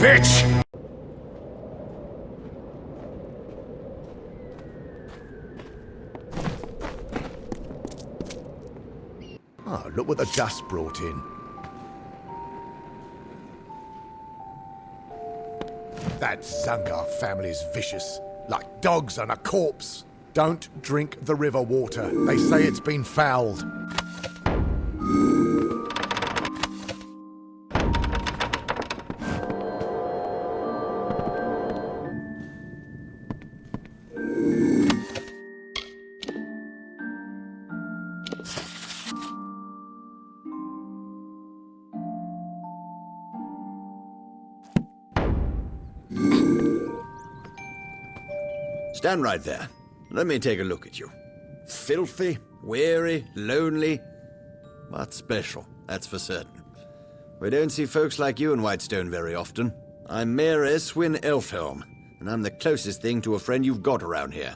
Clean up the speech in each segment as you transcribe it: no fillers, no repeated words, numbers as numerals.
bitch! Oh, look what the dust brought in. That Zungar family's vicious, like dogs on a corpse. Don't drink the river water. They say it's been fouled. Stand right there. Let me take a look at you. Filthy, weary, lonely, but special, that's for certain. We don't see folks like you in Whitestone very often. I'm Mayor Eswin Elfhelm, and I'm the closest thing to a friend you've got around here.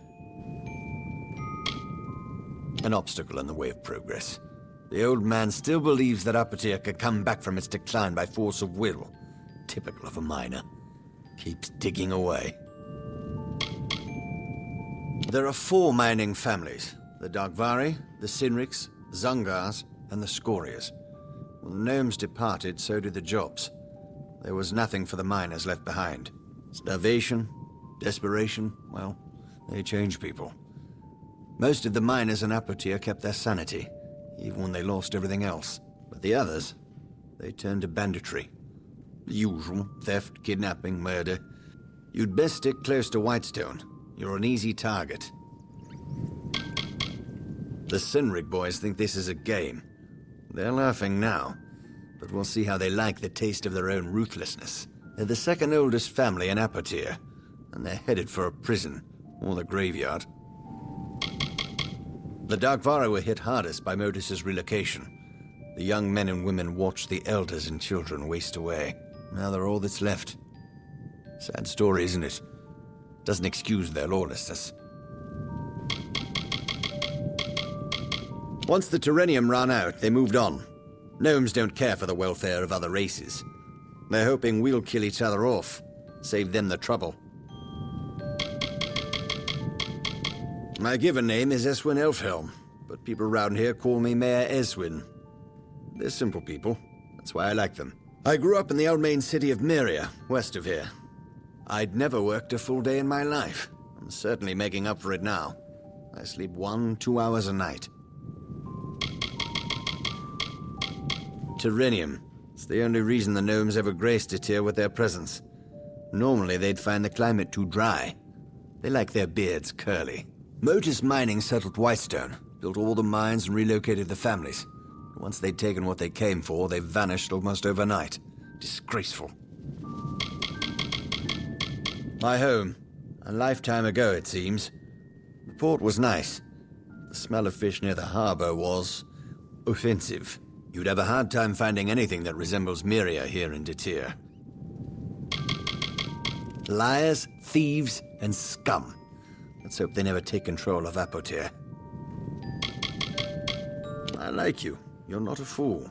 An obstacle in the way of progress. The old man still believes that Apotia could come back from its decline by force of will. Typical of a miner. Keeps digging away. There are 4 mining families. The Darkvari, the Sinriks, Zungars, and the Scorias. When the gnomes departed, so did the jobs. There was nothing for the miners left behind. Starvation, desperation, well, they change people. Most of the miners in Apotia kept their sanity, even when they lost everything else. But the others, they turned to banditry. The usual: theft, kidnapping, murder. You'd best stick close to Whitestone. You're an easy target. The Sinrig boys think this is a game. They're laughing now, but we'll see how they like the taste of their own ruthlessness. They're the second oldest family in Apotia, and they're headed for a prison, or the graveyard. The Darkvari were hit hardest by Modus's relocation. The young men and women watched the elders and children waste away. Now they're all that's left. Sad story, isn't it? Doesn't excuse their lawlessness. Once the Terrenium ran out, they moved on. Gnomes don't care for the welfare of other races. They're hoping we'll kill each other off, save them the trouble. My given name is Eswin Elfhelm, but people around here call me Mayor Eswin. They're simple people, that's why I like them. I grew up in the Elmain city of Myria, west of here. I'd never worked a full day in my life. I'm certainly making up for it now. I sleep 1-2 hours a night. Terrenium. It's the only reason the gnomes ever graced it here with their presence. Normally they'd find the climate too dry. They like their beards curly. Modus Mining settled Whitestone, built all the mines and relocated the families. Once they'd taken what they came for, they vanished almost overnight. Disgraceful. My home. A lifetime ago, it seems. The port was nice. The smell of fish near the harbor was offensive. You'd have a hard time finding anything that resembles Myria here in Detir. Liars, thieves, and scum. Let's hope they never take control of Apotia. I like you. You're not a fool.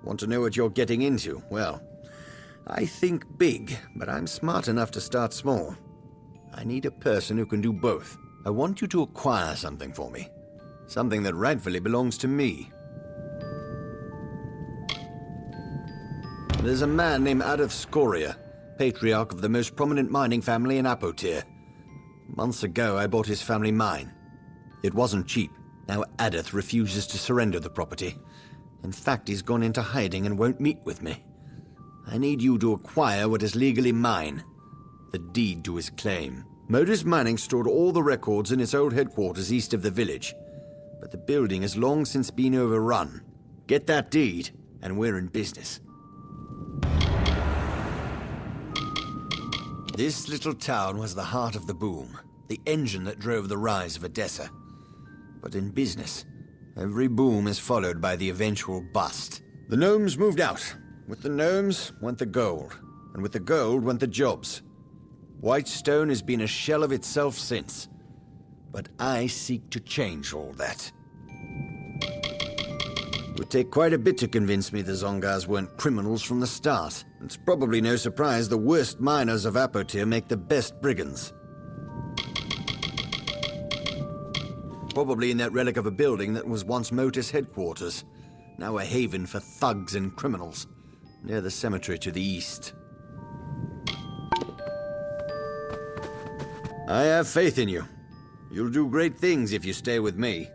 Want to know what you're getting into? Well, I think big, but I'm smart enough to start small. I need a person who can do both. I want you to acquire something for me. Something that rightfully belongs to me. There's a man named Adath Scoria, patriarch of the most prominent mining family in Apotir. Months ago, I bought his family mine. It wasn't cheap. Now Adath refuses to surrender the property. In fact, he's gone into hiding and won't meet with me. I need you to acquire what is legally mine. The deed to his claim. Modus Mining stored all the records in its old headquarters east of the village. But the building has long since been overrun. Get that deed, and we're in business. This little town was the heart of the boom, the engine that drove the rise of Edessa. But in business, every boom is followed by the eventual bust. The gnomes moved out. With the gnomes went the gold, and with the gold went the jobs. Whitestone has been a shell of itself since. But I seek to change all that. With take quite a bit to convince me the Zongars weren't criminals from the start. It's probably no surprise the worst miners of Apotir make the best brigands. Probably in that relic of a building that was once Motus headquarters. Now a haven for thugs and criminals. Near the cemetery to the east. I have faith in you. You'll do great things if you stay with me.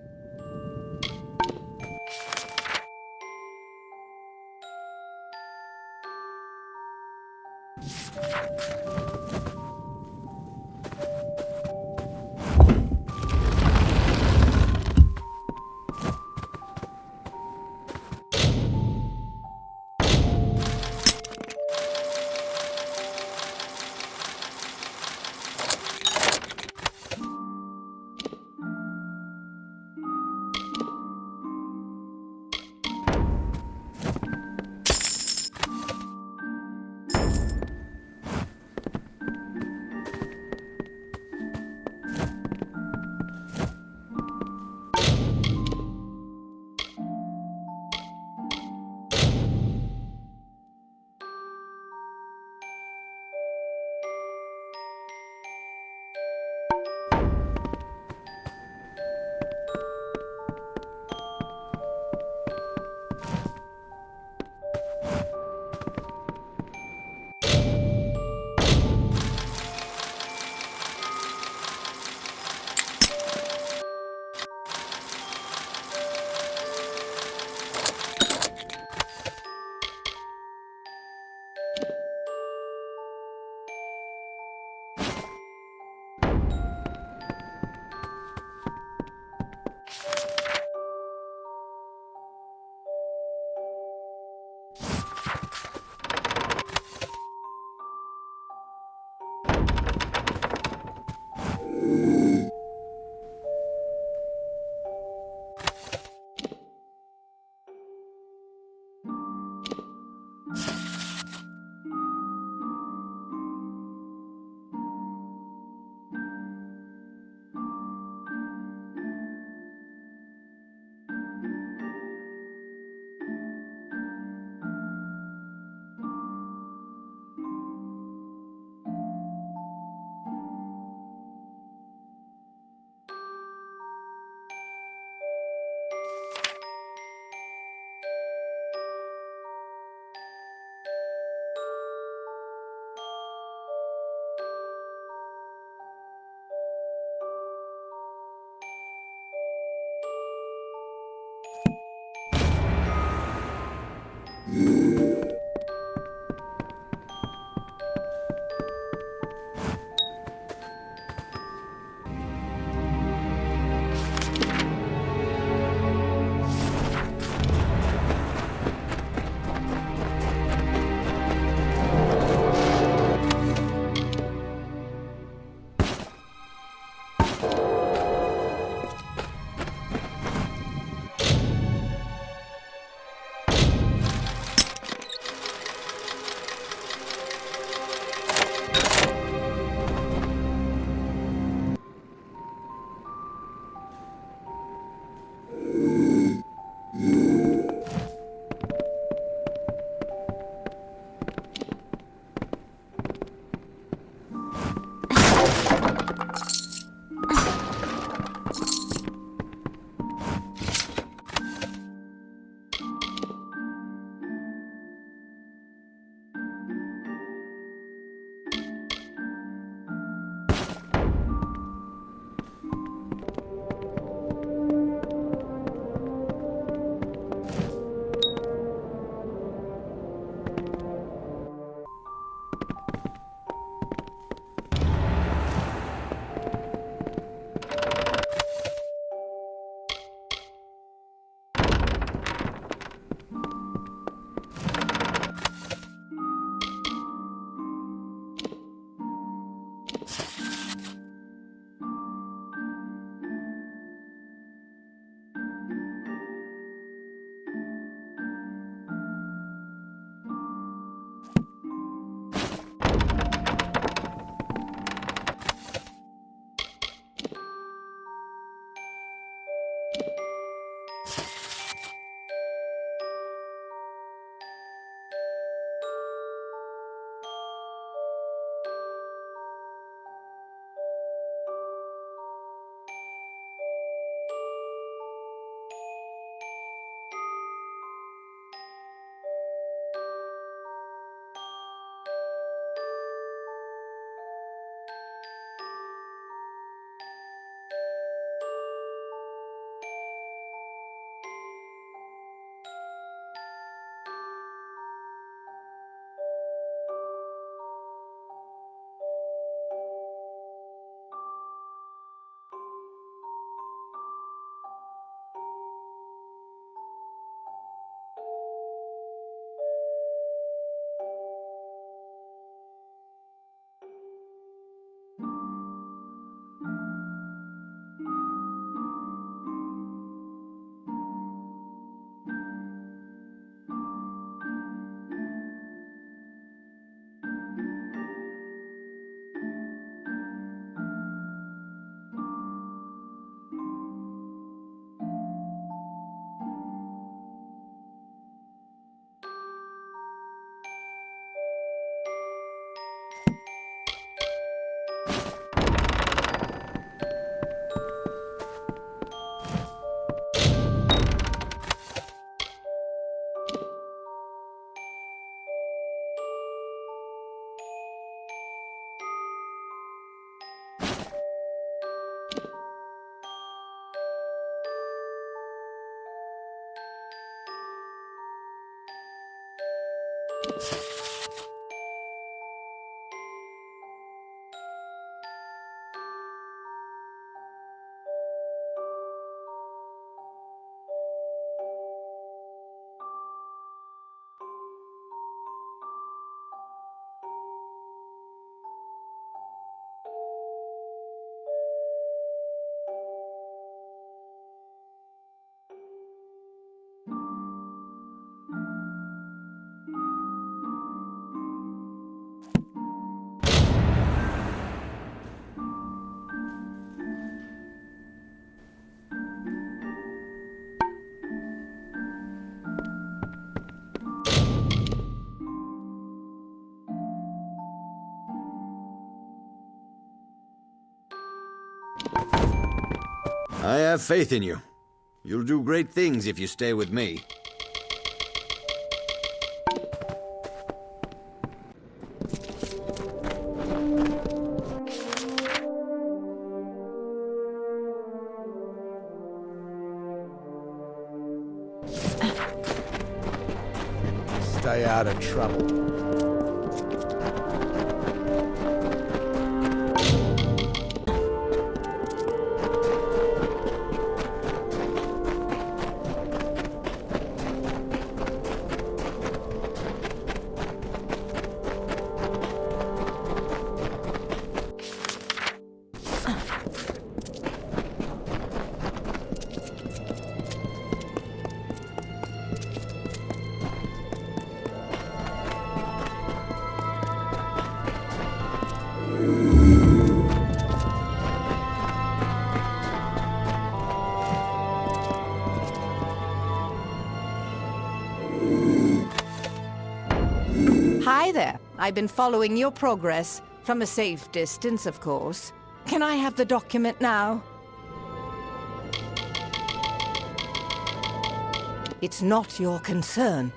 I have faith in you. You'll do great things if you stay with me. Stay out of trouble. Hi there. I've been following your progress, from a safe distance, of course. Can I have the document now? It's not your concern.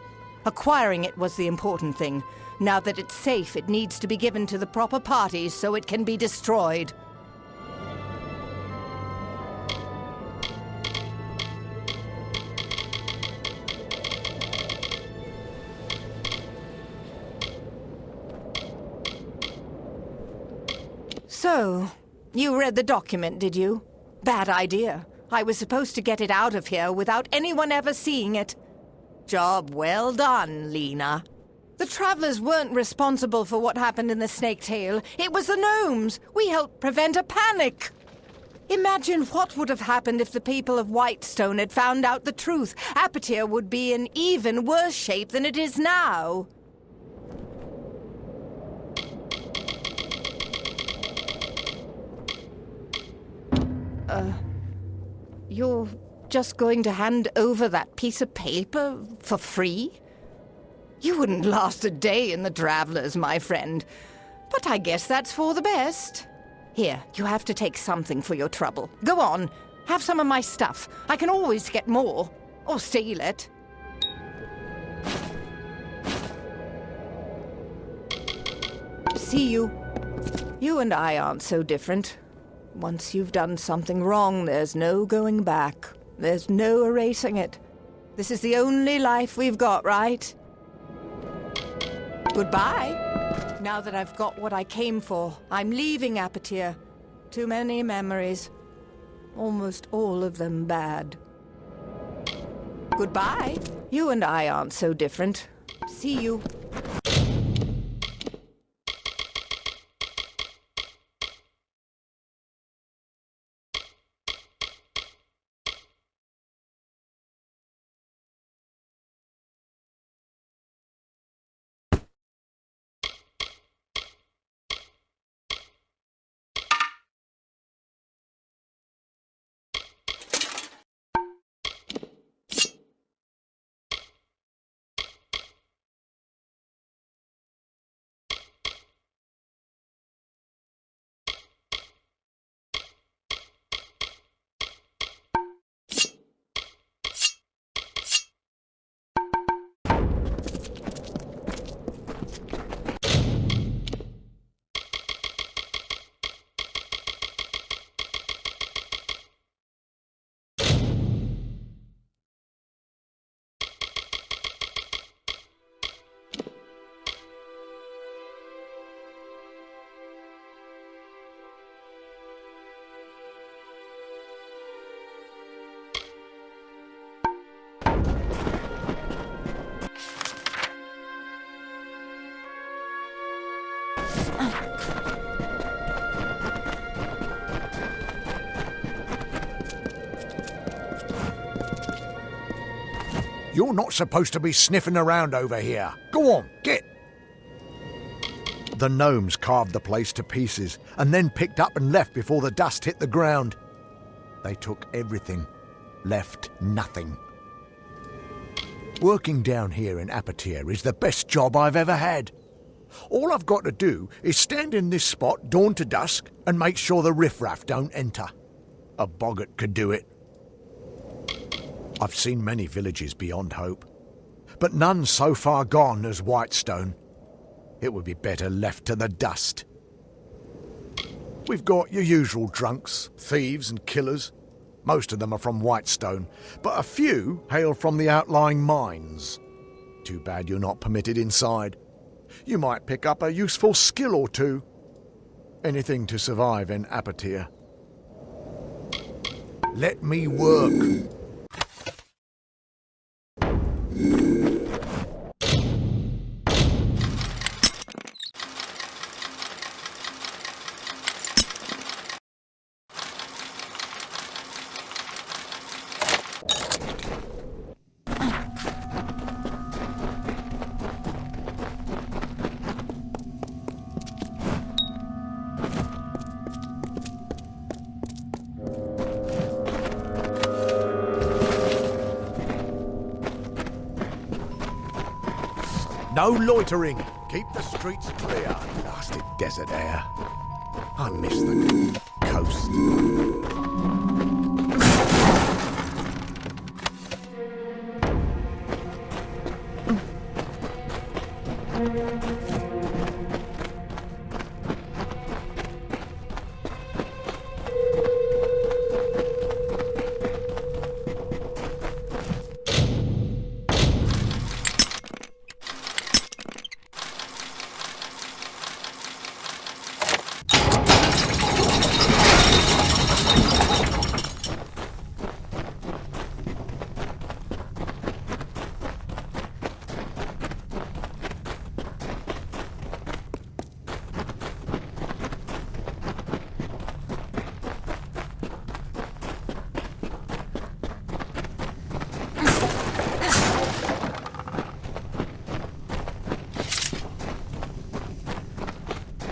Acquiring it was the important thing. Now that it's safe, it needs to be given to the proper parties so it can be destroyed. So, you read the document, did you? Bad idea. I was supposed to get it out of here without anyone ever seeing it. Job well done, Lena. The Travelers weren't responsible for what happened in the Snake Tail. It was the gnomes. We helped prevent a panic. Imagine what would have happened if the people of Whitestone had found out the truth. Apatir would be in even worse shape than it is now. You're just going to hand over that piece of paper for free? You wouldn't last a day in the Travelers, my friend. But I guess that's for the best. Here, you have to take something for your trouble. Go on, have some of my stuff. I can always get more. Or steal it. See you. You and I aren't so different. Once you've done something wrong, there's no going back. There's no erasing it. This is the only life we've got, right? Goodbye. Now that I've got what I came for, I'm leaving Apatir. Too many memories. Almost all of them bad. Goodbye. You and I aren't so different. See you. You're not supposed to be sniffing around over here. Go on, get! The gnomes carved the place to pieces and then picked up and left before the dust hit the ground. They took everything, left nothing. Working down here in Apatir is the best job I've ever had. All I've got to do is stand in this spot dawn to dusk and make sure the riffraff don't enter. A boggart could do it. I've seen many villages beyond Hope, but none so far gone as Whitestone. It would be better left to the dust. We've got your usual drunks, thieves and killers. Most of them are from Whitestone, but a few hail from the outlying mines. Too bad you're not permitted inside. You might pick up a useful skill or two. Anything to survive in Apatir. Let me work. No loitering. Keep the streets clear. Blasted desert air. I miss the coast.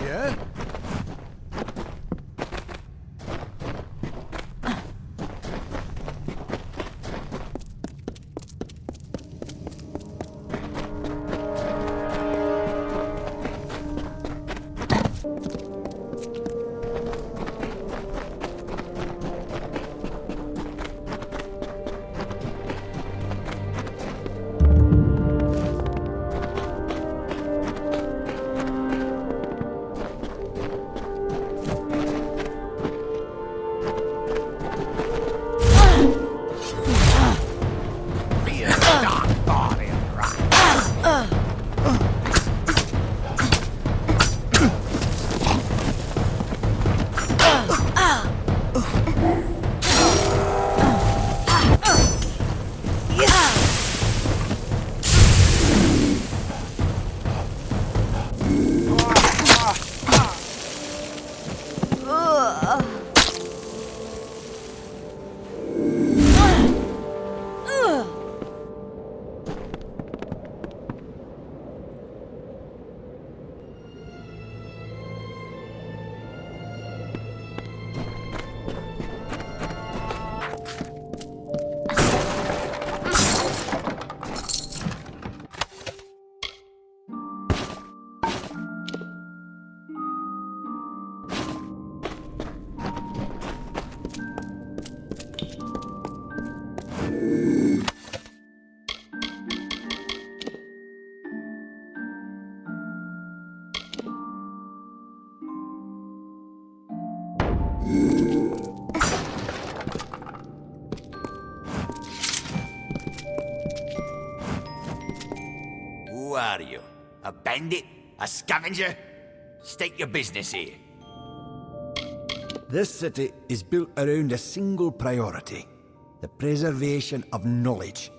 Yeah? Who are you? A bandit? A scavenger? State your business here. This city is built around a single priority: the preservation of knowledge.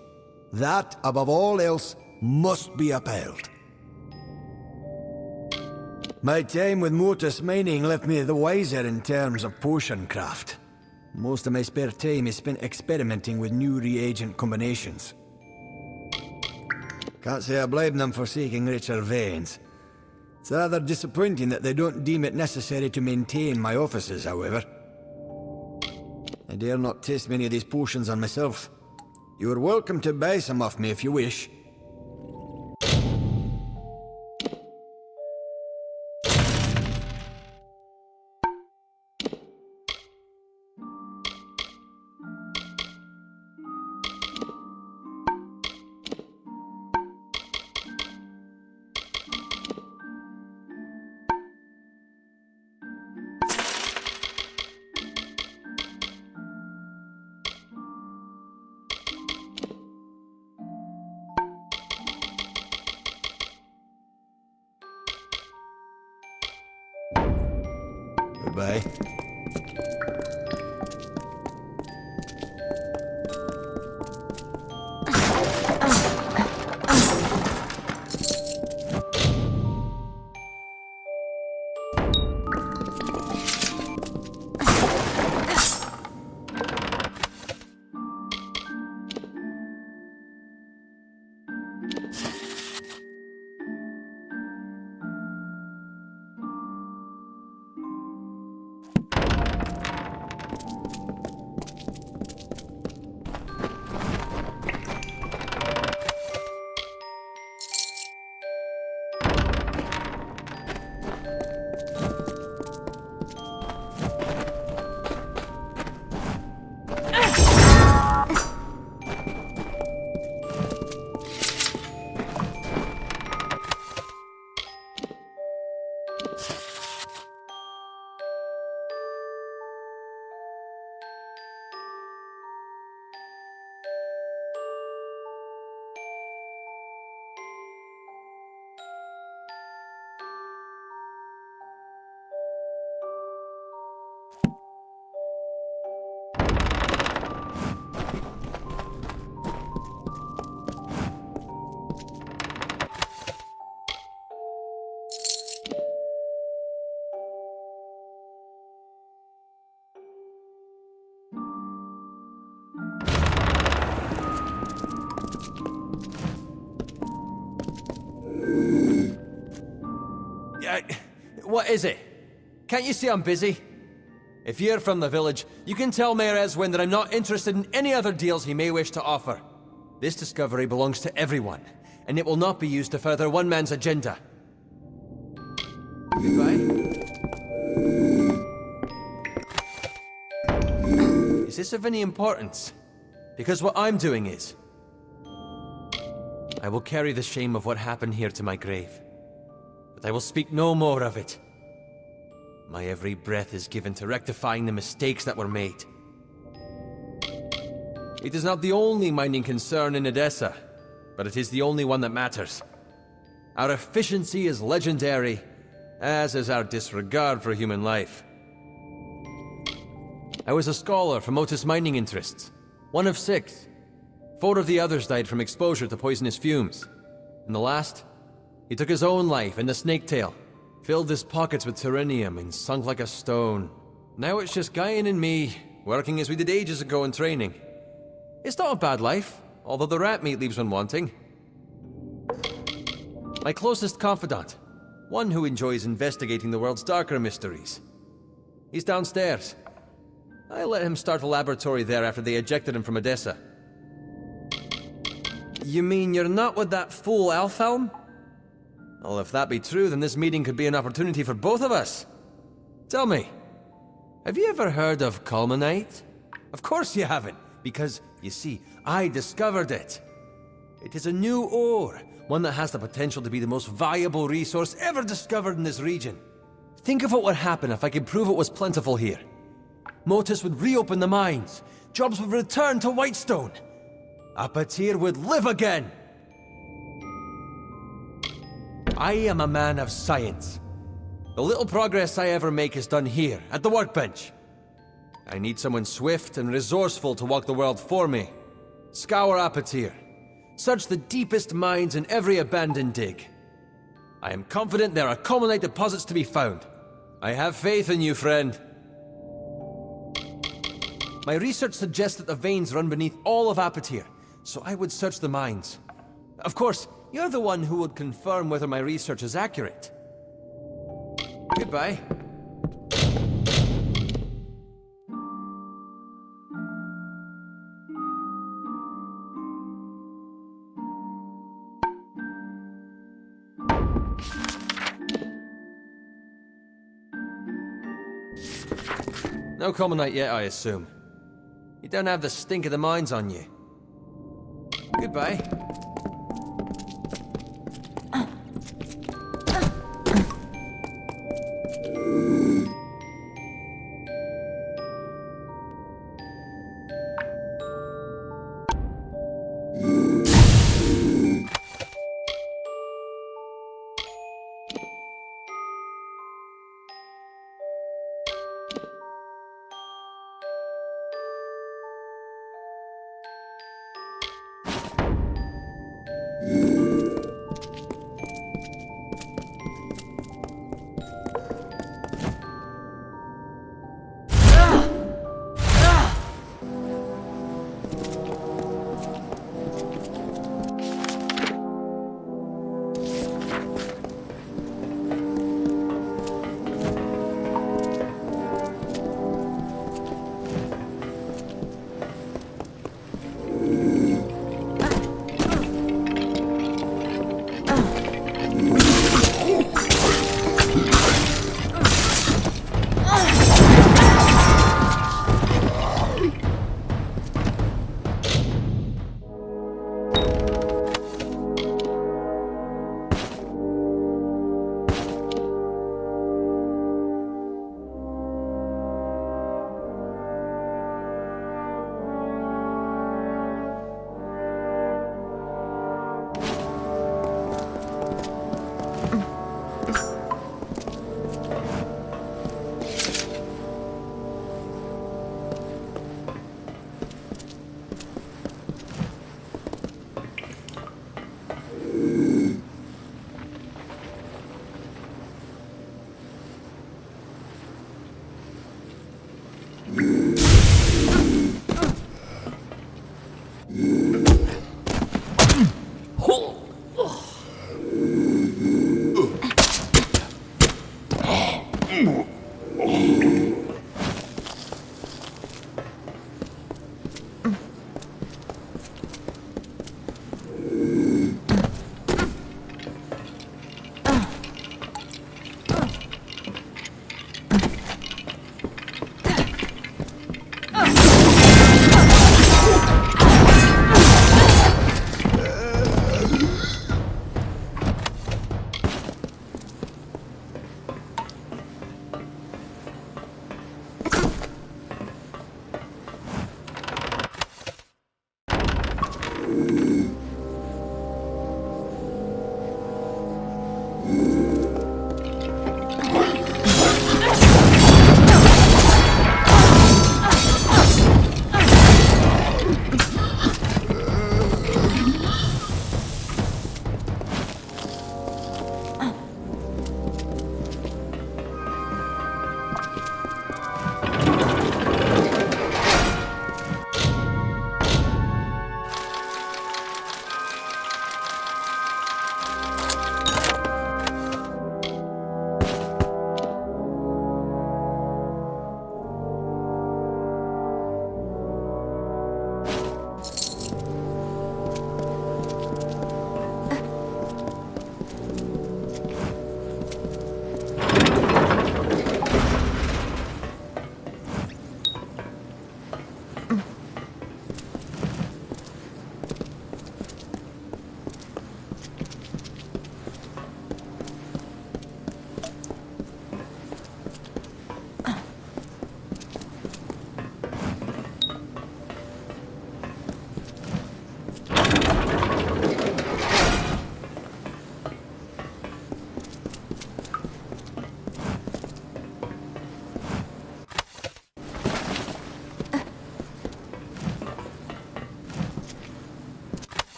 That, above all else, must be upheld. My time with Mortis Mining left me the wiser in terms of potion craft. Most of my spare time is spent experimenting with new reagent combinations. Can't say I blame them for seeking richer veins. It's rather disappointing that they don't deem it necessary to maintain my offices, however. I dare not taste many of these potions on myself. You are welcome to buy some off me if you wish. Goodbye. What is it? Can't you see I'm busy? If you're from the village, you can tell Mayor Eswin that I'm not interested in any other deals he may wish to offer. This discovery belongs to everyone, and it will not be used to further one man's agenda. Goodbye. Is this of any importance? Because what I'm doing is... I will carry the shame of what happened here to my grave. But I will speak no more of it. My every breath is given to rectifying the mistakes that were made. It is not the only mining concern in Edessa, but it is the only one that matters. Our efficiency is legendary, as is our disregard for human life. I was a scholar from Otis mining interests, one of 6. 4 of the others died from exposure to poisonous fumes. And the last, he took his own life in the snaketail, filled his pockets with terrenium and sunk like a stone. Now it's just Guyan and me, working as we did ages ago in training. It's not a bad life, although the rat meat leaves one wanting. My closest confidant, one who enjoys investigating the world's darker mysteries. He's downstairs. I let him start a laboratory there after they ejected him from Edessa. You mean you're not with that fool Alfhelm? Well, if that be true, then this meeting could be an opportunity for both of us. Tell me, have you ever heard of Culminite? Of course you haven't, because, you see, I discovered it. It is a new ore, one that has the potential to be the most valuable resource ever discovered in this region. Think of what would happen if I could prove it was plentiful here. Motus would reopen the mines, jobs would return to Whitestone. Apatir would live again! I am a man of science. The little progress I ever make is done here, at the workbench. I need someone swift and resourceful to walk the world for me. Scour Apatir. Search the deepest mines in every abandoned dig. I am confident there are Culminite deposits to be found. I have faith in you, friend. My research suggests that the veins run beneath all of Apatir, so I would search the mines. Of course, you're the one who would confirm whether my research is accurate. Goodbye. No Culminite yet, I assume. You don't have the stink of the mines on you. Goodbye.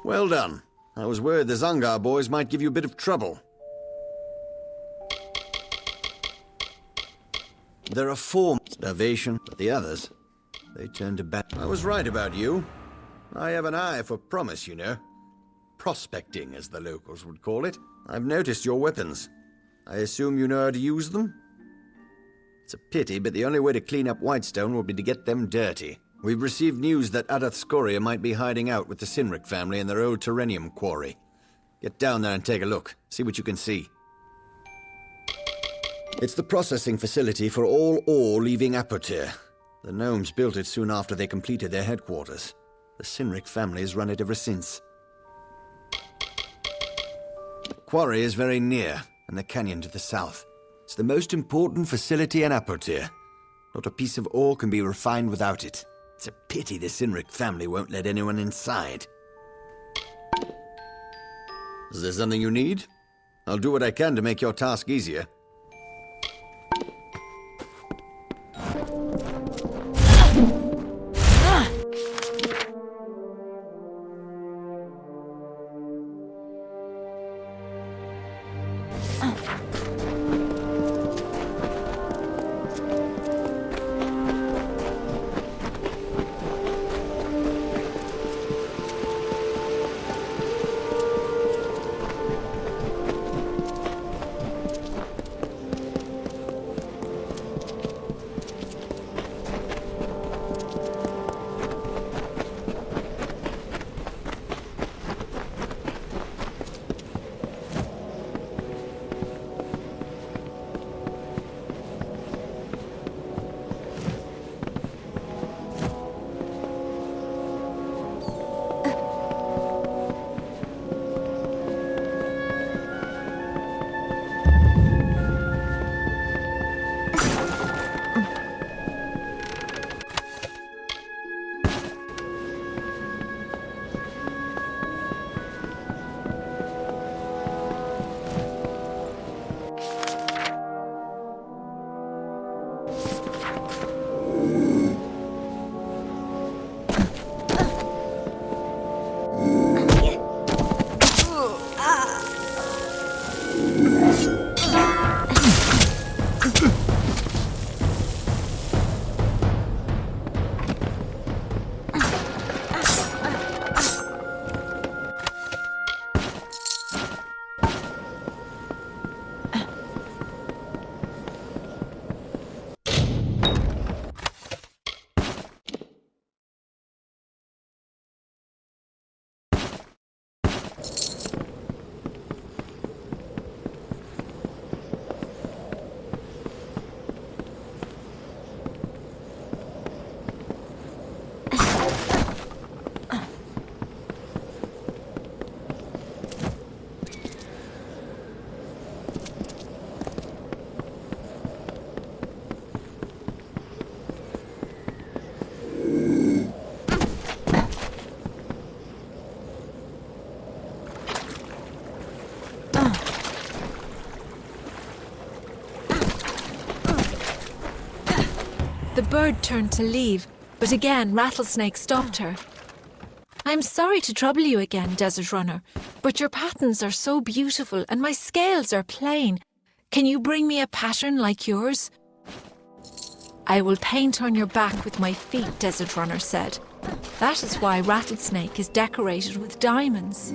Well done. I was worried the Zungar boys might give you a bit of trouble. There are 4 starvation, but the others, they turned to bat. I was right about you. I have an eye for promise, you know. Prospecting, as the locals would call it. I've noticed your weapons. I assume you know how to use them? It's a pity, but the only way to clean up Whitestone will be to get them dirty. We've received news that Adath Scoria might be hiding out with the Sinric family in their old Terrenium quarry. Get down there and take a look. See what you can see. It's the processing facility for all ore leaving Apotir. The gnomes built it soon after they completed their headquarters. The Sinric family has run it ever since. quarry is very near, and the canyon to the south. It's the most important facility in Apotir. Not a piece of ore can be refined without it. It's a pity the Sinric family won't let anyone inside. Is there something you need? I'll do what I can to make your task easier. The bird turned to leave, but again Rattlesnake stopped her. I'm sorry to trouble you again, Desert Runner, but your patterns are so beautiful and my scales are plain. Can you bring me a pattern like yours? I will paint on your back with my feet, Desert Runner said. That is why Rattlesnake is decorated with diamonds.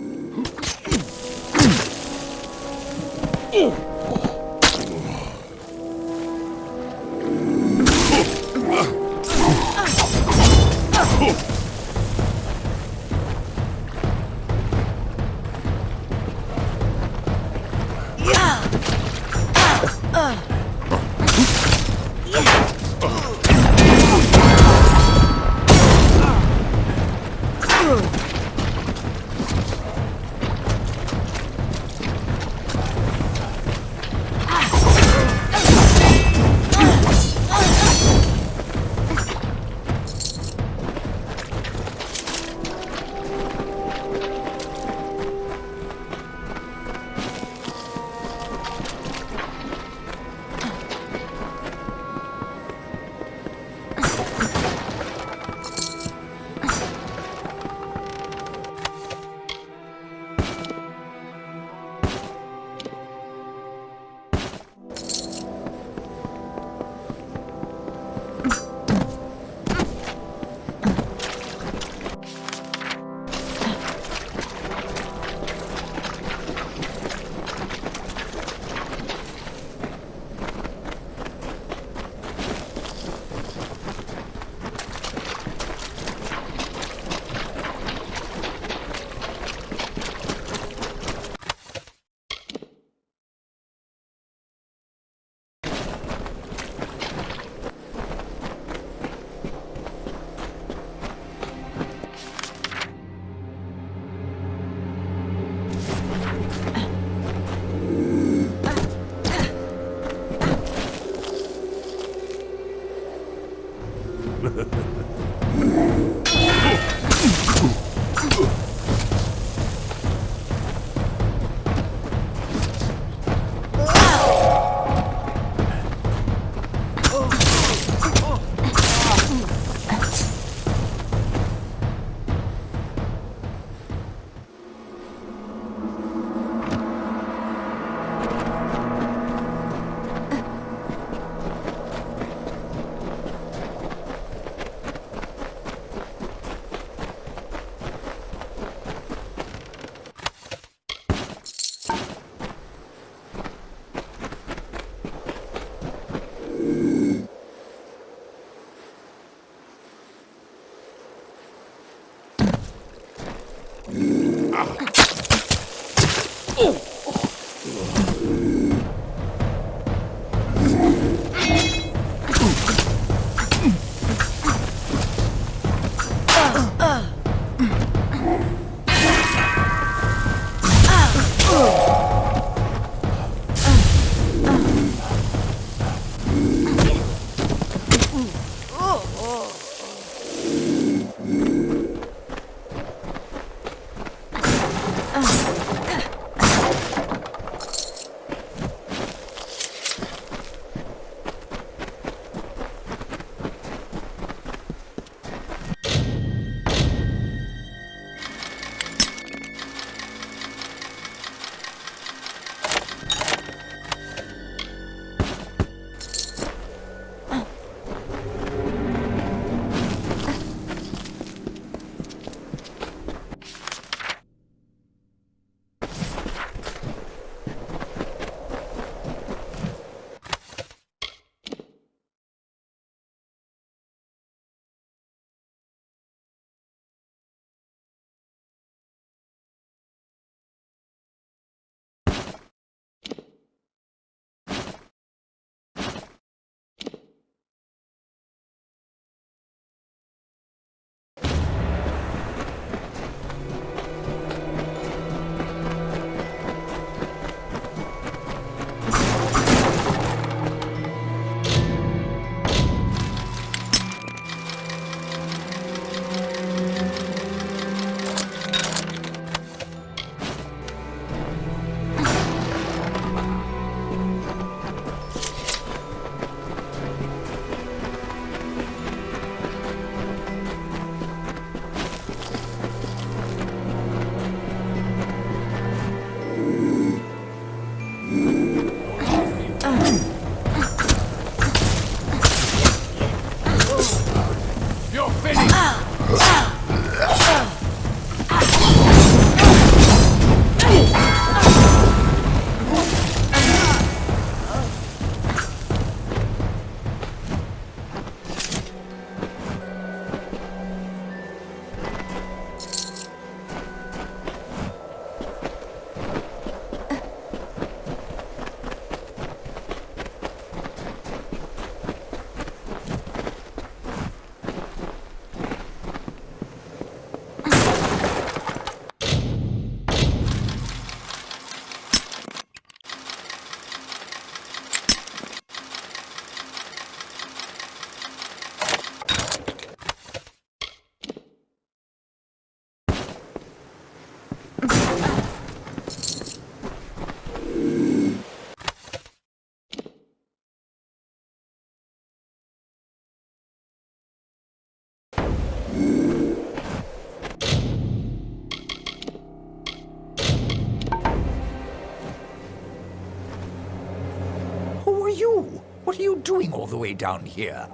What are you doing all the way down here?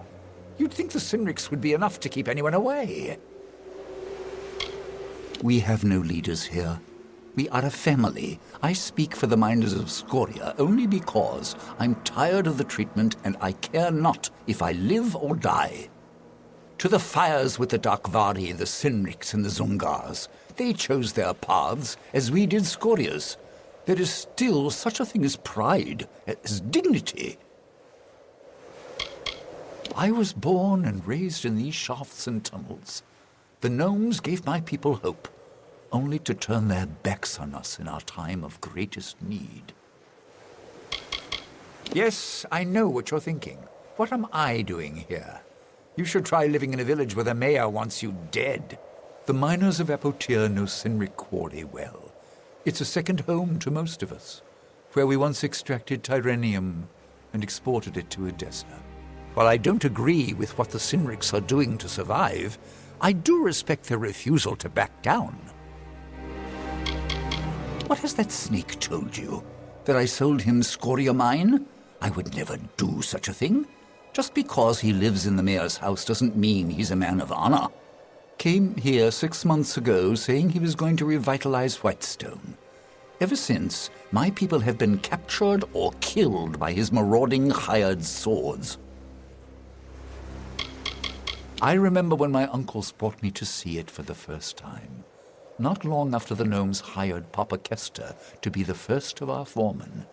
You'd think the Cynrics would be enough to keep anyone away. We have no leaders here. We are a family. I speak for the miners of Scoria only because I'm tired of the treatment and I care not if I live or die. To the fires with the Darkvari, the Cynrics, and the Zungars. They chose their paths as we did Scoria's. There is still such a thing as pride, as dignity. I was born and raised in these shafts and tunnels. The gnomes gave my people hope, only to turn their backs on us in our time of greatest need. Yes, I know what you're thinking. What am I doing here? You should try living in a village where the mayor wants you dead. The miners of Apotyr know Sinric Quarry well. It's a second home to most of us, where we once extracted Tyrenium and exported it to Edessa. While I don't agree with what the Sinrics are doing to survive, I do respect their refusal to back down. What has that snake told you? That I sold him Scoria mine? I would never do such a thing. Just because he lives in the mayor's house doesn't mean he's a man of honor. Came here 6 months ago saying he was going to revitalize Whitestone. Ever since, my people have been captured or killed by his marauding hired swords. I remember when my uncles brought me to see it for the first time. Not long after the gnomes hired Papa Kester to be the first of our foremen.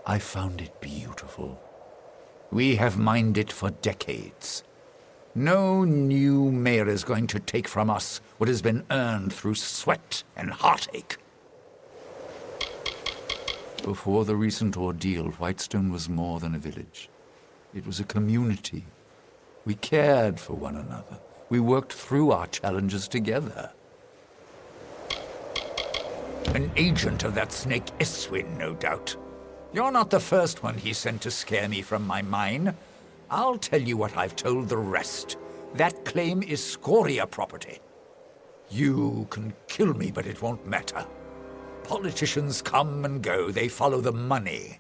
I found it beautiful. We have mined it for decades. No new mayor is going to take from us what has been earned through sweat and heartache. Before the recent ordeal, Whitestone was more than a village. It was a community. We cared for one another. We worked through our challenges together. An agent of that snake Eswin, no doubt. You're not the first one he sent to scare me from my mine. I'll tell you what I've told the rest. That claim is Scoria property. You can kill me, but it won't matter. Politicians come and go, they follow the money.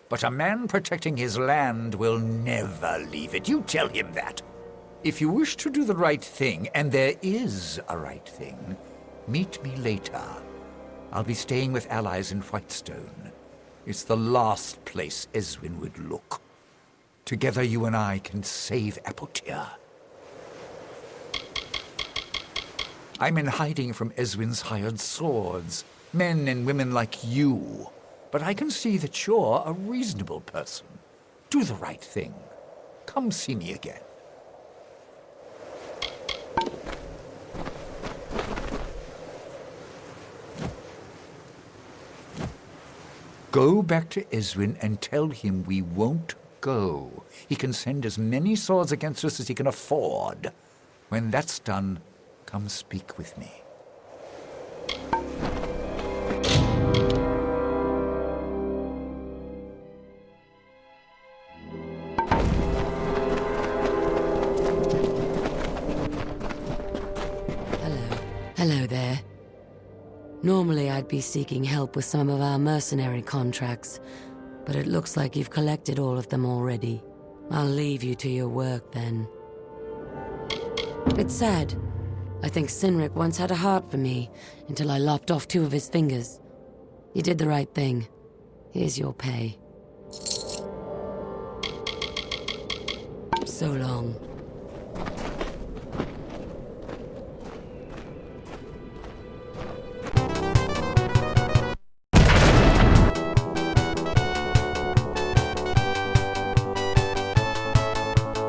But a man protecting his land will never leave it. You tell him that. If you wish to do the right thing, and there is a right thing, meet me later. I'll be staying with allies in Whitestone. It's the last place Eswin would look. Together you and I can save Apotyr. I'm in hiding from Eswin's hired swords. Men and women like you. But I can see that you're a reasonable person. Do the right thing. Come see me again. Go back to Eswin and tell him we won't go. He can send as many swords against us as he can afford. When that's done, come speak with me. Hello there. Normally I'd be seeking help with some of our mercenary contracts, but it looks like you've collected all of them already. I'll leave you to your work then. It's sad. I think Sinric once had a heart for me, until I lopped off 2 of his fingers. You did the right thing. Here's your pay. So long.